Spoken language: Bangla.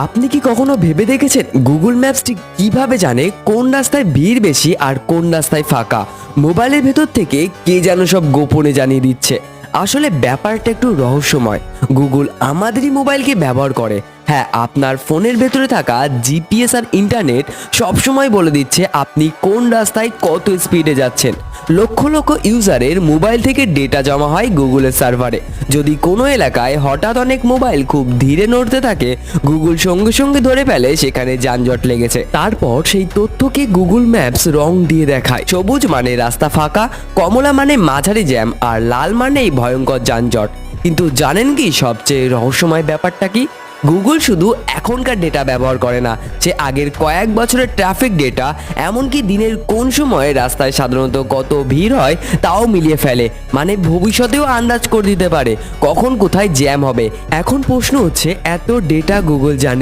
আপনি কি কখনো ভেবে দেখেছেন গুগল ম্যাপস ঠিক কিভাবে জানে কোন রাস্তায় ভিড় বেশি আর কোন রাস্তায় ফাঁকা? মোবাইলের ভেতর থেকে কে যেন সব গোপনে জানিয়ে দিচ্ছে। আসলে ব্যাপারটা একটু রহস্যময়। গুগল আমাদেরই মোবাইলকে ব্যবহার করে। হ্যাঁ, আপনার ফোনের ভেতরে থাকা জিপিএস আর ইন্টারনেট সবসময় বলে দিচ্ছে আপনি কোন রাস্তায় কত স্পিডে যাচ্ছেন। লক্ষ লক্ষ ইউজারের মোবাইল থেকে ডেটা জমা হয় গুগলের সার্ভারে। যদি কোনো এলাকায় হঠাৎ অনেক মোবাইল খুব ধীরে নড়তে থাকে, গুগল সঙ্গে সঙ্গে ধরে ফেলে সেখানে যানজট লেগেছে। তারপর সেই তথ্যকে গুগল ম্যাপস রং দিয়ে দেখায়। সবুজ মানে রাস্তা ফাঁকা, কমলা মানে মাঝারি জ্যাম, আর লাল মানেই ভয়ঙ্কর যানজট। কিন্তু জানেন কি সবচেয়ে রহস্যময় ব্যাপারটা কি? গুগল শুধু এখনকার ডেটা ব্যবহার করে না, সে আগের কয়েক বছরের ট্রাফিক ডেটা, এমনকি দিনের কোন সময় রাস্তায় সাধারণত কত ভিড় হয় তাও মিলিয়ে ফেলে। মানে ভবিষ্যতেও আন্দাজ করে দিতে পারে কখন কোথায় জ্যাম হবে। এখন প্রশ্ন হচ্ছে, এত ডেটা গুগল জানে